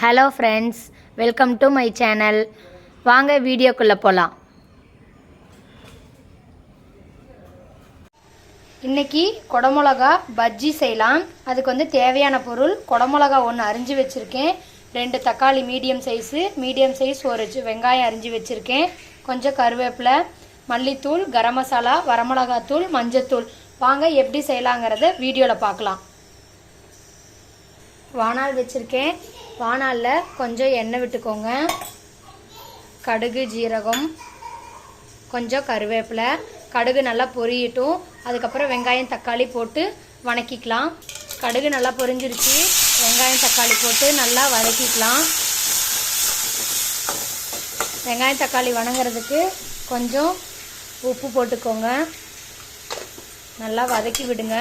Hello friends, welcome to my channel. வாங்க வீடியோக்குள்ளே போகலாம். இன்றைக்கி குடமிளகா பஜ்ஜி செய்யலாம். அதுக்கு தேவையான பொருள் குடமிளகா ஒன்று அரிஞ்சு வச்சுருக்கேன், 2 தக்காளி மீடியம் சைஸ் ஒரு வெங்காயம் அரிஞ்சு வச்சுருக்கேன், கொஞ்சம் கருவேப்பிலை, மல்லித்தூள், கரம் மசாலா, வரமிளகாத்தூள், மஞ்சத்தூள். வாங்க எப்படி செய்யலாங்கிறத வீடியோவில் பார்க்கலாம். வாணால் வச்சுருக்கேன். வாணாலில் கொஞ்சம் எண்ணெய் விட்டுக்கோங்க. கடுகு, ஜீரகம், கொஞ்சம் கருவேப்பிலை. கடுகு நல்லா பொரியட்டும். அதுக்கப்புறம் வெங்காயம் தக்காளி போட்டு வதக்கிக்கலாம். கடுகு நல்லா பொரிஞ்சிருச்சு. வெங்காயம் தக்காளி போட்டு நல்லா வதக்கிக்கலாம். வெங்காயம் தக்காளி வதங்கிறதுக்கு கொஞ்சம் உப்பு போட்டுக்கோங்க. நல்லா வதக்கி விடுங்க.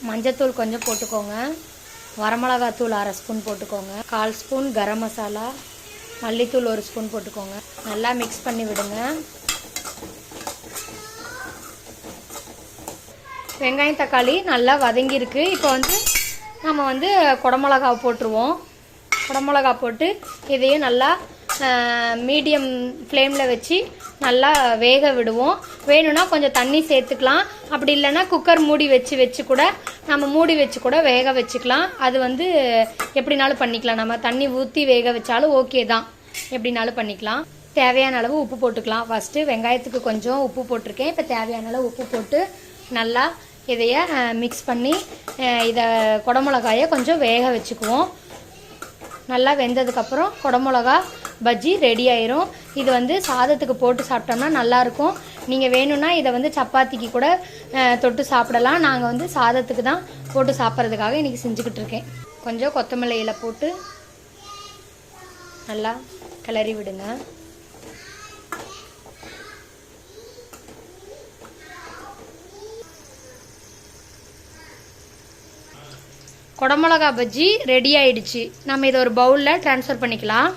மஞ்சத்தூள் கொஞ்சம் போட்டுக்கோங்க. வரமிளகாத்தூள் 1/2 ஸ்பூன் போட்டுக்கோங்க. 1/4 ஸ்பூன் கரம் மசாலா, மல்லித்தூள் 1 ஸ்பூன் போட்டுக்கோங்க. நல்லா மிக்ஸ் பண்ணி விடுங்க. வெங்காயம் தக்காளி நல்லா வதங்கியிருக்கு. இப்போ நம்ம குடமிளகாவை போட்டுருவோம். குடமிளகா போட்டு இதையும் நல்லா மீடியம் ஃப்ளேமில் வச்சு நல்லா வேக விடுவோம். வேணும்னா கொஞ்சம் தண்ணி சேர்த்துக்கலாம். அப்படி இல்லைன்னா குக்கர் மூடி வச்சு கூட நம்ம மூடி வச்சு கூட வேக வச்சுக்கலாம். அது எப்படினாலும் பண்ணிக்கலாம். நம்ம தண்ணி ஊற்றி வேக வச்சாலும் ஓகே தான், எப்படினாலும் பண்ணிக்கலாம். தேவையான அளவு உப்பு போட்டுக்கலாம். ஃபஸ்ட்டு வெங்காயத்துக்கு கொஞ்சம் உப்பு போட்டிருக்கேன். இப்போ தேவையான அளவு உப்பு போட்டு நல்லா இதைய மிக்ஸ் பண்ணி இதை குடமிளகாயை கொஞ்சம் வேக வச்சுக்குவோம். நல்லா வெந்ததுக்கப்புறம் குடமிளகா பஜ்ஜி ரெடி ஆயிரும். இது சாதத்துக்கு போட்டு சாப்பிட்டோம்னா நல்லாயிருக்கும். நீங்கள் வேணும்னா இதை சப்பாத்திக்கு கூட தொட்டு சாப்பிடலாம். நாங்கள் சாதத்துக்கு தான் போட்டு சாப்பிட்றதுக்காக இன்றைக்கி செஞ்சுக்கிட்டு இருக்கேன். கொஞ்சம் கொத்தமல்லி இலை போட்டு நல்லா கிளறி விடுங்க. குடமிளகா பஜ்ஜி ரெடி ஆயிடுச்சு. நம்ம இதை ஒரு பவுலில் ட்ரான்ஸ்ஃபர் பண்ணிக்கலாம்.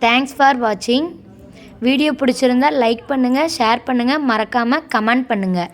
தேங்க்ஸ் ஃபார் வாட்சிங். வீடியோ பிடிச்சிருந்தால் லைக் பண்ணுங்கள், ஷேர் பண்ணுங்கள், மறக்காமல் கமெண்ட் பண்ணுங்கள்.